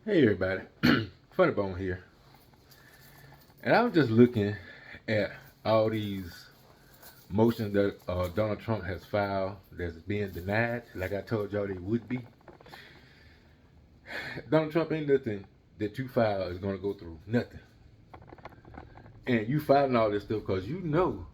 Hey everybody, funneybone here, and I was just looking at all these motions that Donald Trump has filed that's being denied, like I told y'all they would be. Donald Trump ain't nothing that you file is gonna go through, nothing. And you filing all this stuff because you know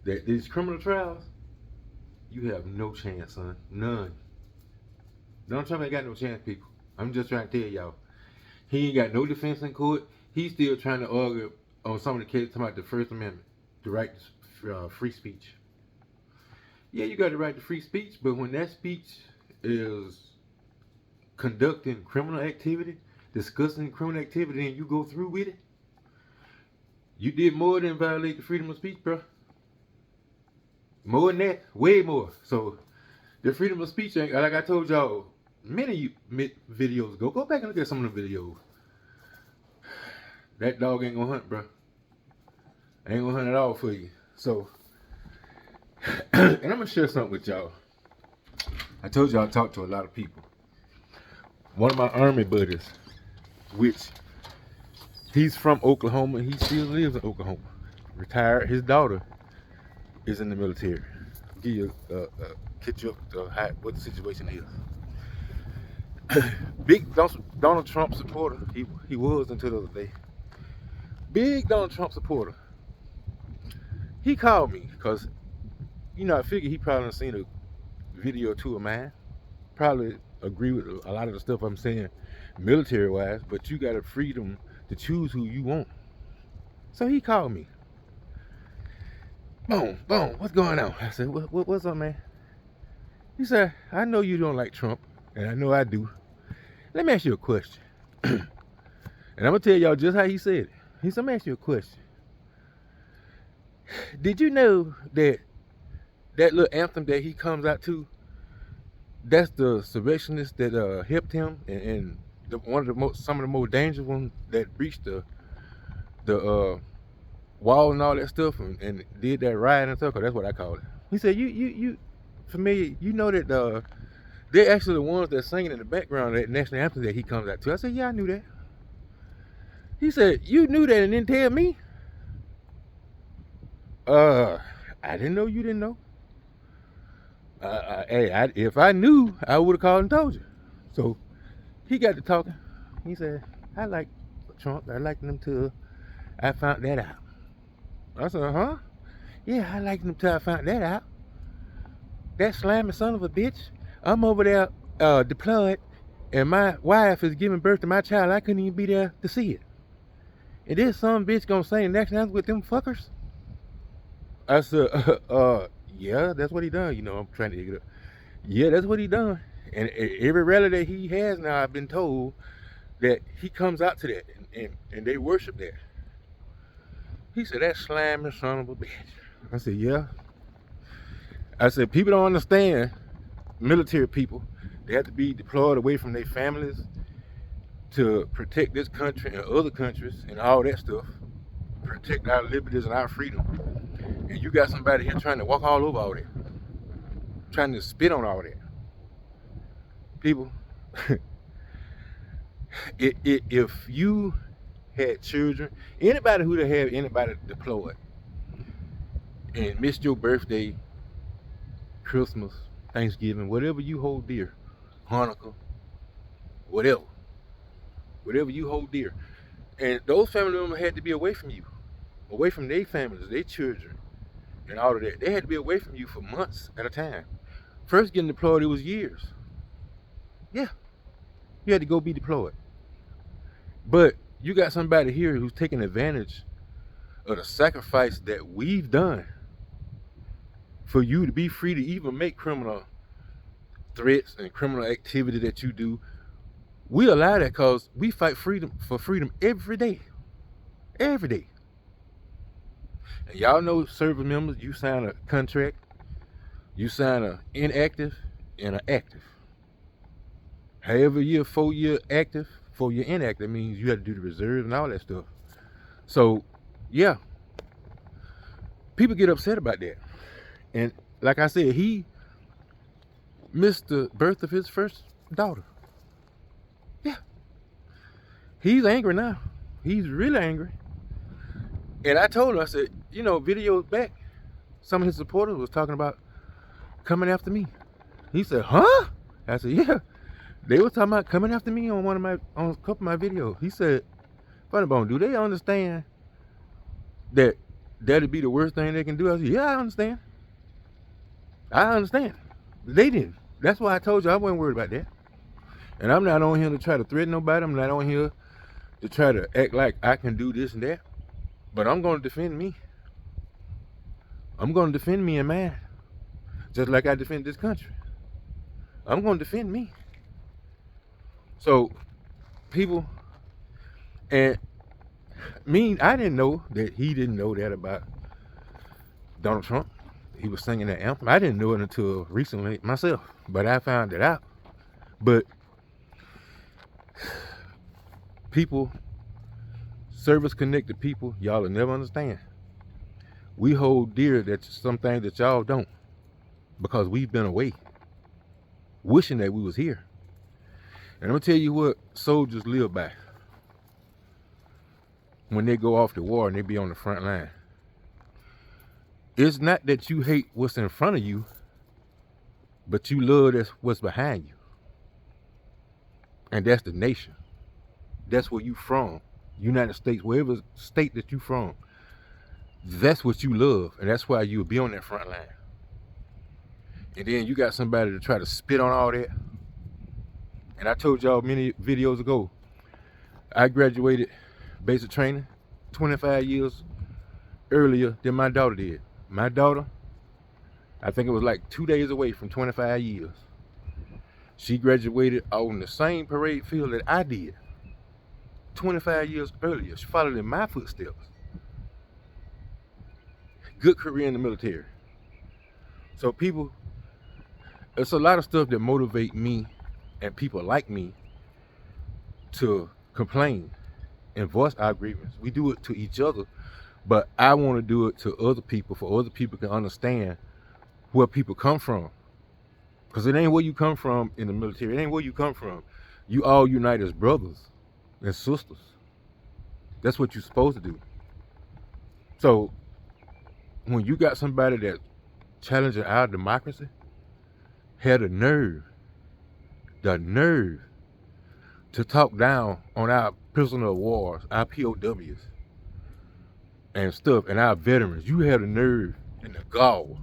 that these criminal trials, you have no chance, son, none. Donald Trump ain't got no chance, people. I'm just trying to tell y'all, he ain't got no defense in court. He's still trying to argue on some of the cases talking about the First Amendment, the right to free speech. Yeah, you got the right to free speech, but when that speech is conducting criminal activity, discussing criminal activity, and you go through with it, you did more than violate the freedom of speech, bro. More than that, way more. So the freedom of speech, ain't like I told y'all many videos ago. Go back and look at some of the videos. That dog ain't gonna hunt, bro. Ain't gonna hunt at all for you. So, and I'm gonna share something with y'all. I told y'all I talked to a lot of people. One of my army buddies, which he's from Oklahoma, he still lives in Oklahoma. Retired. His daughter is in the military. Give you catch you up to what the situation is. Big Donald Trump supporter. He was until the other day. Big Donald Trump supporter. He called me because I figured he probably seen a video or two of mine. Probably agree with a lot of the stuff I'm saying military wise, but you got a freedom to choose who you want. So he called me. Boom, boom, what's going on? I said, what's up, man? He said, I know you don't like Trump, and I know I do. Let me ask you a question. And I'm going to tell y'all just how he said it. He said, let me ask you a question. Did you know that little anthem that he comes out to, that's the surrectionist that helped him, and some of the most dangerous ones that breached the wall and all that stuff, and did that riot and stuff? 'Cause that's what I call it. He said, you familiar? You know that they're actually the ones that's singing in the background of that national anthem that he comes out to. I said, yeah, I knew that. He said, you knew that and didn't tell me? I didn't know you didn't know. Hey, if I knew, I would have called and told you. So he got to talking. He said, I like Trump. I liked him till I found that out. I said, huh? Yeah, I liked him till I found that out. That slamming son of a bitch. I'm over there deployed, and my wife is giving birth to my child. I couldn't even be there to see it. And this some bitch gonna sing the national anthem with them fuckers? I said, yeah, that's what he done. I'm trying to dig it up. Yeah, that's what he done. And every rally that he has now, I've been told that he comes out to that, and they worship that. He said, that slamming son of a bitch. I said, yeah. I said, people don't understand, military people, they have to be deployed away from their families to protect this country and other countries and all that stuff. Protect our liberties and our freedom. And you got somebody here trying to walk all over all that. Trying to spit on all that. People, if you had children, anybody who'd have anybody deployed and missed your birthday, Christmas, Thanksgiving, whatever you hold dear, Hanukkah, whatever you hold dear, and those family members had to be away from you, away from their families, their children, and all of that. They had to be away from you for months at a time. First getting deployed, it was years. Yeah, you had to go be deployed. But you got somebody here who's taking advantage of the sacrifice that we've done for you to be free to even make criminal threats and criminal activity that you do. We allow that because we fight for freedom every day. Every day. And y'all know, service members, you sign a contract, you sign an inactive and an active. However, 4-year active, 4-year inactive means you have to do the reserve and all that stuff. So, yeah, people get upset about that. And like I said, he missed the birth of his first daughter. Yeah. He's angry now. He's really angry. And I told him, I said, you know, videos back, some of his supporters was talking about coming after me. He said, huh? I said, yeah. They were talking about coming after me on on a couple of my videos. He said, funneybone, do they understand that that'd be the worst thing they can do? I said, yeah, I understand. I understand. They didn't. That's why I told you I wasn't worried about that. And I'm not on here to try to threaten nobody. I'm not on here to try to act like I can do this and that. But I'm going to defend me. I'm going to defend me and mine. Just like I defend this country. I'm going to defend me. So, people, and I didn't know that he didn't know that about Donald Trump. He was singing that anthem. I didn't know it until recently myself, but I found it out. But people, service-connected people, y'all will never understand. We hold dear that some things that y'all don't, because we've been away, wishing that we was here. And I'm gonna tell you what soldiers live by when they go off to war and they be on the front line. It's not that you hate what's in front of you, but you love what's behind you. And that's the nation. That's where you from. United States, wherever state that you from. That's what you love, and that's why you'll be on that front line. And then you got somebody to try to spit on all that. And I told y'all many videos ago, I graduated basic training 25 years earlier than my daughter did. My daughter, I think it was like 2 days away from 25 years. She graduated on the same parade field that I did 25 years earlier. She followed in my footsteps. Good career in the military. So people, it's a lot of stuff that motivate me and people like me to complain and voice our grievance. We do it to each other, but I want to do it to other people, for other people can understand where people come from. Because it ain't where you come from in the military. It ain't where you come from. You all unite as brothers and sisters. That's what you're supposed to do. So when you got somebody that challenging our democracy, had the nerve to talk down on our prisoner of wars, our POWs and stuff, and our veterans. You had the nerve and the gall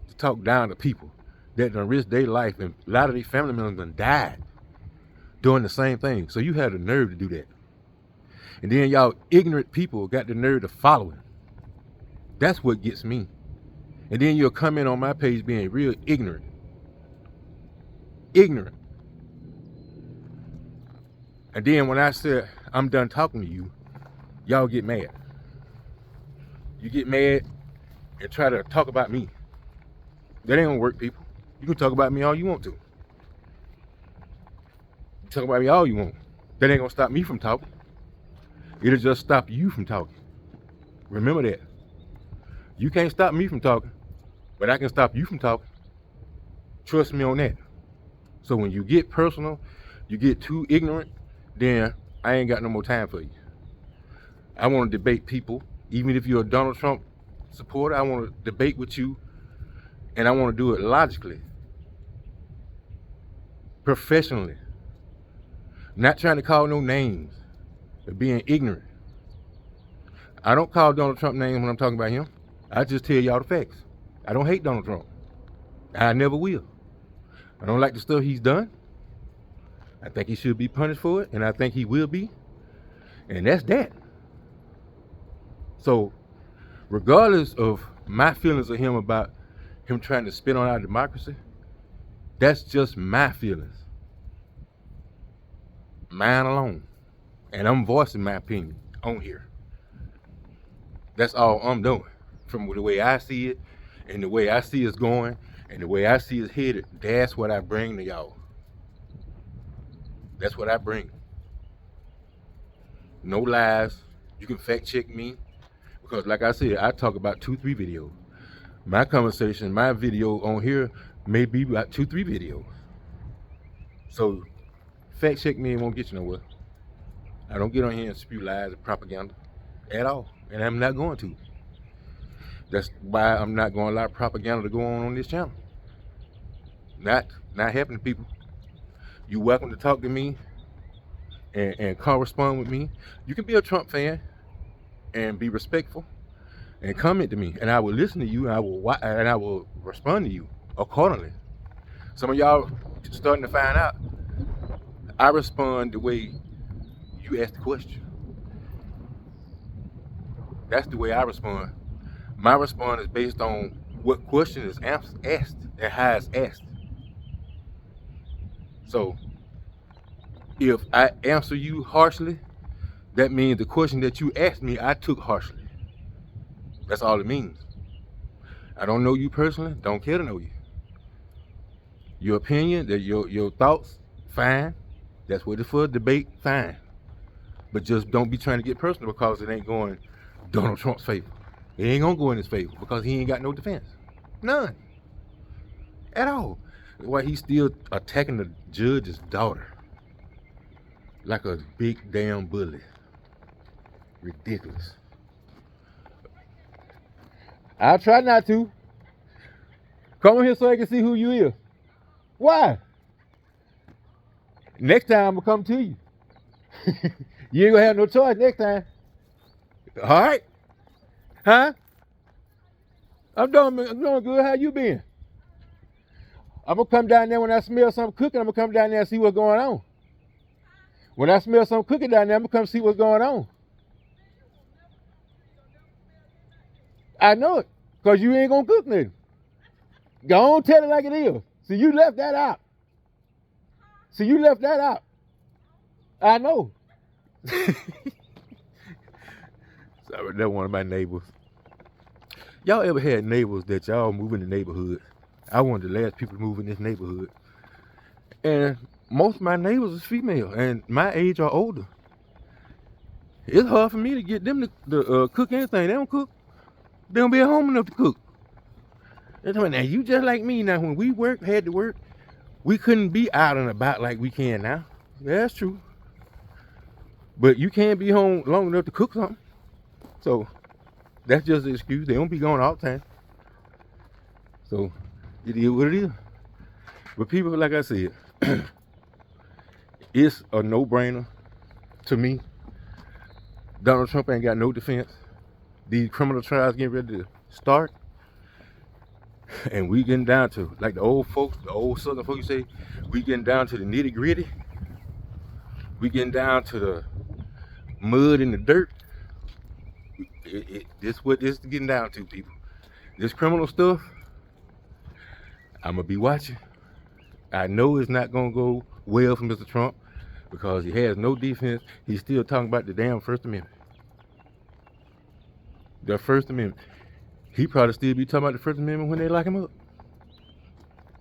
to talk down to people that done risked their life, and a lot of their family members done died doing the same thing. So you had the nerve to do that. And then y'all ignorant people got the nerve to follow him. That's what gets me. And then you'll come in on my page being real ignorant. Ignorant. And then when I said, I'm done talking to you, y'all get mad. You get mad and try to talk about me. That ain't gonna work, people. You can talk about me all you want to. You talk about me all you want. That ain't gonna stop me from talking. It'll just stop you from talking. Remember that. You can't stop me from talking, but I can stop you from talking. Trust me on that. So when you get personal, you get too ignorant, then I ain't got no more time for you. I want to debate people. Even if you're a Donald Trump supporter, I want to debate with you, and I want to do it logically, professionally, not trying to call no names, but being ignorant. I don't call Donald Trump names when I'm talking about him. I just tell y'all the facts. I don't hate Donald Trump. I never will. I don't like the stuff he's done. I think he should be punished for it, and I think he will be. And that's that. So, regardless of my feelings of him about him trying to spit on our democracy, that's just my feelings. Mine alone. And I'm voicing my opinion on here. That's all I'm doing. From the way I see it, and the way I see it's going, and the way I see it's headed, that's what I bring to y'all. That's what I bring. No lies. You can fact check me. Because like I said, I talk about 2-3 videos. My conversation, my video on here may be about 2-3 videos. So fact check me, and won't get you nowhere. I don't get on here and spew lies and propaganda at all, and I'm not going to. That's why I'm not going to allow propaganda to go on this channel. Not happening, people. You're welcome to talk to me and correspond with me. You can be a Trump fan and be respectful and comment to me, and I will listen to you, and I will respond to you accordingly. Some of y'all starting to find out I respond the way you ask the question. That's the way I respond. My response is based on what question is asked and how it's asked. So if I answer you harshly, that means the question that you asked me, I took harshly. That's all it means. I don't know you personally, don't care to know you. Your opinion, your thoughts, fine. That's what it's for, debate, fine. But just don't be trying to get personal, because it ain't going Donald Trump's favor. It ain't gonna go in his favor, because he ain't got no defense. None. At all. Why he's still attacking the judge's daughter like a big damn bully. Ridiculous. I'll try not to. Come on here so I can see who you is. Why? Next time I'm gonna come to you. You ain't gonna have no choice next time. All right? Huh? I'm doing good. How you been? I'm gonna come down there when I smell something cooking. I'm gonna come down there and see what's going on. When I smell something cooking down there, I'm gonna come see what's going on. I know it, because you ain't gonna cook nothing. Go on, tell it like it is. See, you left that out. I know. Sorry, that's one of my neighbors. Y'all ever had neighbors that y'all move in the neighborhood? I one of the last people to move in this neighborhood. And most of my neighbors is female, and my age or older. It's hard for me to get them to cook anything. They don't cook. They don't be at home enough to cook. They're talking, now you just like me. Now when we had to work, we couldn't be out and about like we can now. That's true. But you can't be home long enough to cook something. So that's just an excuse. They don't be going all the time. So it is what it is. But people, like I said, it's a no-brainer to me. Donald Trump ain't got no defense. These criminal trials getting ready to start. And we getting down to, like the old folks, the old Southern folks say, we getting down to the nitty gritty. We getting down to the mud and the dirt. This what this is getting down to, people. This criminal stuff, I'm gonna be watching. I know it's not gonna go well for Mr. Trump, because he has no defense. He's still talking about the damn First Amendment. The First Amendment. He probably still be talking about the First Amendment when they lock him up.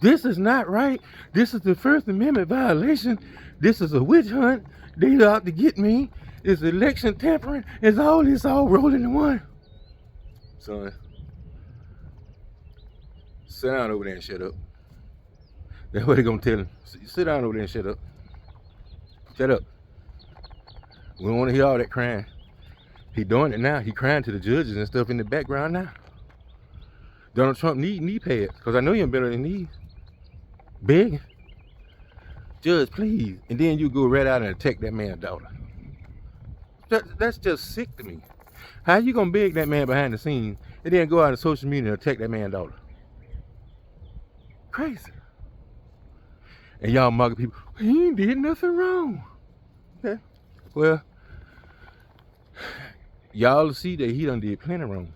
This is not right. This is the First Amendment violation. This is a witch hunt. They out to get me. It's election tampering. It's all rolling in one. Son, sit down over there and shut up. That's what they're gonna tell him. Sit down over there and shut up. Shut up. We don't want to hear all that crying. He doing it now. He crying to the judges and stuff in the background now. Donald Trump need knee pads, because I know you ain't better than knees. Begging. Judge, please. And then you go right out and attack that man's daughter. That's just sick to me. How you gonna beg that man behind the scenes and then go out on social media and attack that man's daughter? Crazy. And y'all mocking people, he ain't did nothing wrong. Okay. Well, y'all see that he done did plenty wrong.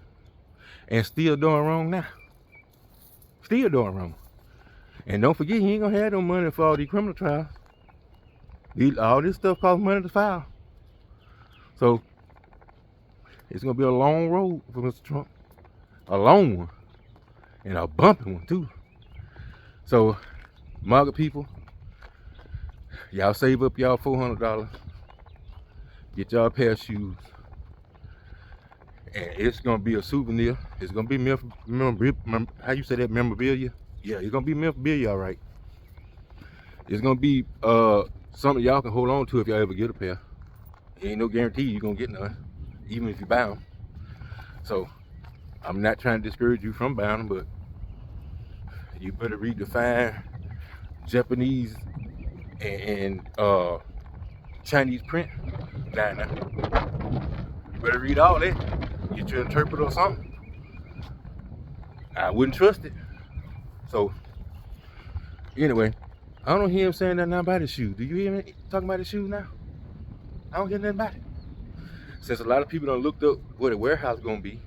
And still doing wrong now. Still doing wrong. And don't forget, he ain't gonna have no money for all these criminal trials. All this stuff costs money to file. So it's gonna be a long road for Mr. Trump. A long one. And a bumpy one too. So, MAGA people, y'all save up y'all $400. Get y'all a pair of shoes. And it's gonna be a souvenir. It's gonna be how you say that, memorabilia? Yeah, it's gonna be memorabilia, all right. It's gonna be something y'all can hold on to if y'all ever get a pair. Ain't no guarantee you're gonna get none, even if you buy them. So I'm not trying to discourage you from buying them, but you better read the fine Japanese and Chinese print. Nah. You better read all that. Get your interpreter or something. I wouldn't trust it. So anyway, I don't hear him saying nothing about his shoes. Do you hear me talking about his shoes now? I don't hear nothing about it. Since a lot of people done looked up where the warehouse is gonna be,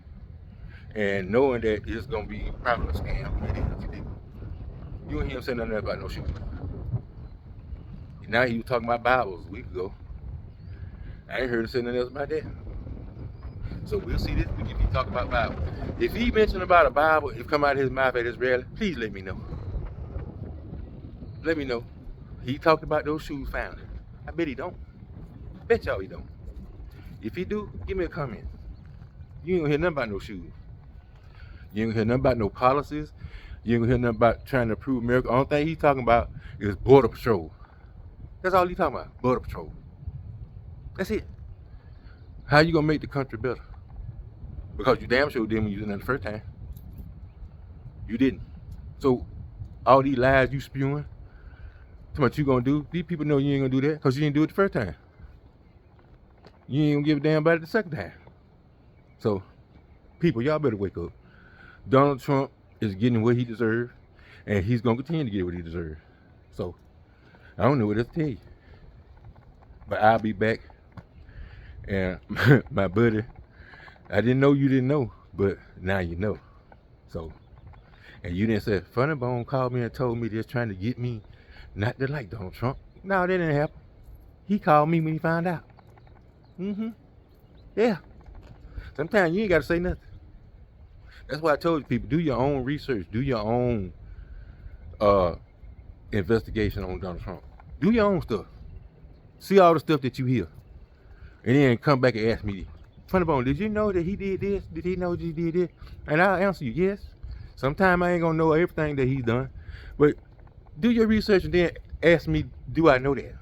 and knowing that it's gonna be probably a scam, you don't hear him saying nothing about no shoes. Now he was talking about Bibles a week ago. I ain't heard him say nothing else about that. So we'll see this week if he talk about Bible. If he mentioned about a Bible, if come out of his mouth at his rally, please let me know. Let me know. He talked about those shoes found. I bet he don't. Bet y'all he don't. If he do, give me a comment. You ain't gonna hear nothing about no shoes. You ain't gonna hear nothing about no policies. You ain't gonna hear nothing about trying to prove America. The only thing he's talking about is border patrol. That's all he's talking about, border patrol. That's it. How you gonna make the country better? Because you damn sure didn't when you did it the first time. You didn't. So all these lies you spewing, what you gonna do? These people know you ain't gonna do that because you didn't do it the first time. You ain't gonna give a damn about it the second time. So people, y'all better wake up. Donald Trump is getting what he deserves, and he's gonna continue to get what he deserves. So I don't know what else to tell you. But I'll be back. And my buddy, I didn't know you didn't know, but now you know. So, and you didn't say, Funneybone called me and told me they're trying to get me not to like Donald Trump. No, that didn't happen. He called me when he found out. Yeah. Sometimes you ain't got to say nothing. That's why I told people, do your own research. Do your own investigation on Donald Trump. Do your own stuff. See all the stuff that you hear. And then come back and ask me, Funneybone, did you know that he did this? Did he know that he did this? And I'll answer you, yes. Sometimes I ain't gonna know everything that he's done. But do your research and then ask me, do I know that?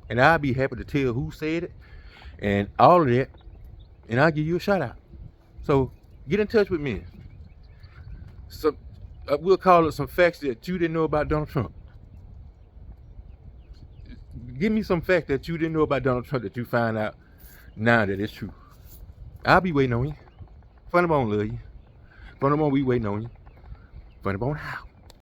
And I'll be happy to tell who said it and all of that. And I'll give you a shout out. So get in touch with me. So we'll call it some facts that you didn't know about Donald Trump. Give me some facts that you didn't know about Donald Trump that you find out now that it's true. I'll be waiting on you. Funneybone love you. Funneybone, we waiting on you. Funneybone out.